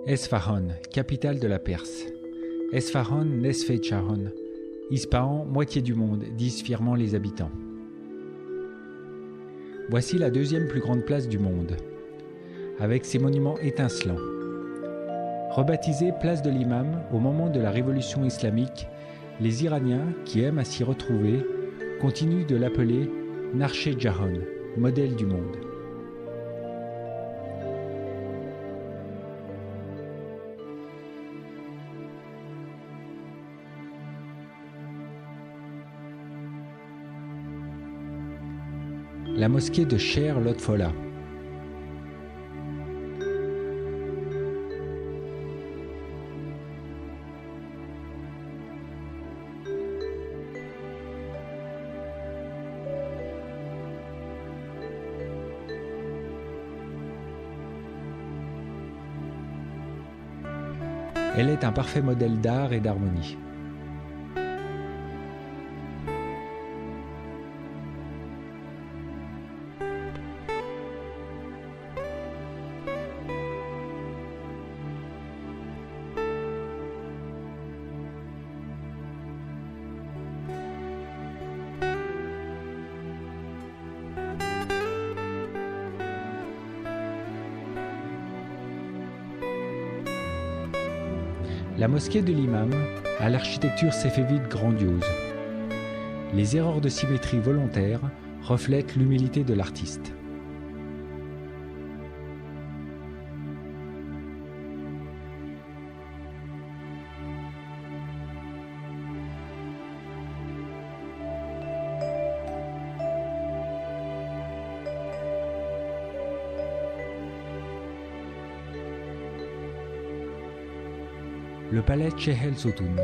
Esfahan, capitale de la Perse. Esfahan, Nesfe Charon. Ispahan, moitié du monde, disent fièrement les habitants. Voici la deuxième plus grande place du monde, avec ses monuments étincelants. Rebaptisée place de l'Imam au moment de la révolution islamique, les Iraniens, qui aiment à s'y retrouver, continuent de l'appeler Narche Jahan, modèle du monde. La mosquée de Sher Lotfola. Elle est un parfait modèle d'art et d'harmonie. La mosquée de l'Imam a l'architecture séfévide grandiose. Les erreurs de symétrie volontaires reflètent l'humilité de l'artiste. Le palais Chehel Sotoun.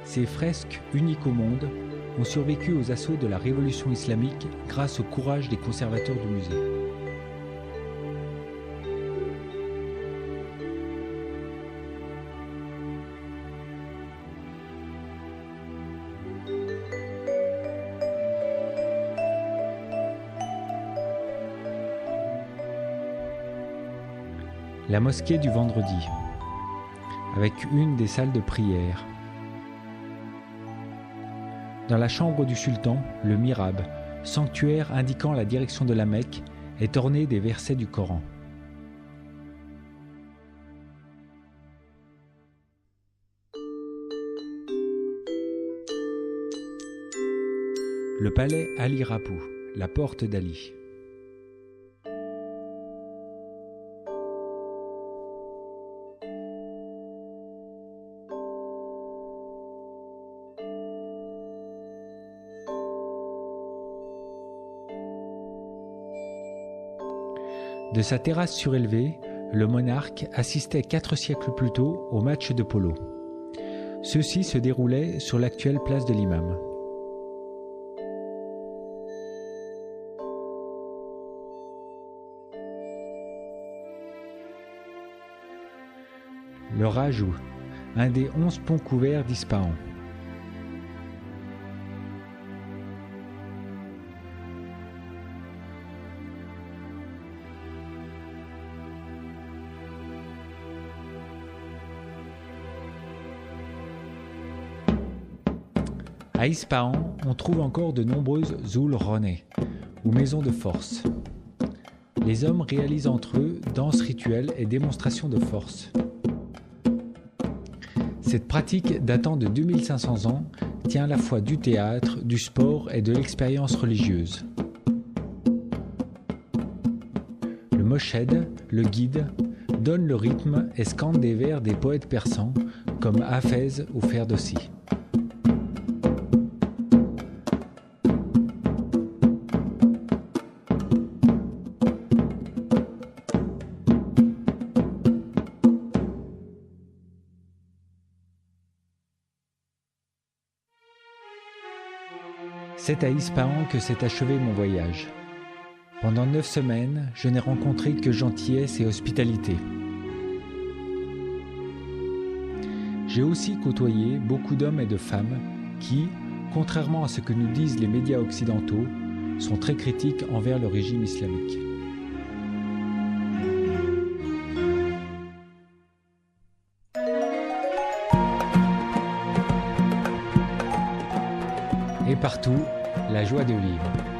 Ces fresques, uniques au monde, ont survécu aux assauts de la révolution islamique grâce au courage des conservateurs du musée. La mosquée du vendredi, avec une des salles de prière. Dans la chambre du sultan, le mihrab, sanctuaire indiquant la direction de la Mecque, est orné des versets du Coran. Le palais Ali Rapou, la porte d'Ali. De sa terrasse surélevée, le monarque assistait 4 siècles plus tôt au match de polo. Ceux-ci se déroulaient sur l'actuelle place de l'Imam. Le Rajou, un des 11 ponts couverts d'Ispahan. À Ispahan, on trouve encore de nombreuses Zul Roneh, ou maisons de force. Les hommes réalisent entre eux danses rituelles et démonstrations de force. Cette pratique datant de 2500 ans tient à la fois du théâtre, du sport et de l'expérience religieuse. Le moshed, le guide, donne le rythme et scande des vers des poètes persans comme Hafez ou Ferdowsi. C'est à Ispahan que s'est achevé mon voyage. Pendant 9 semaines, je n'ai rencontré que gentillesse et hospitalité. J'ai aussi côtoyé beaucoup d'hommes et de femmes qui, contrairement à ce que nous disent les médias occidentaux, sont très critiques envers le régime islamique. et partout, la joie de vivre.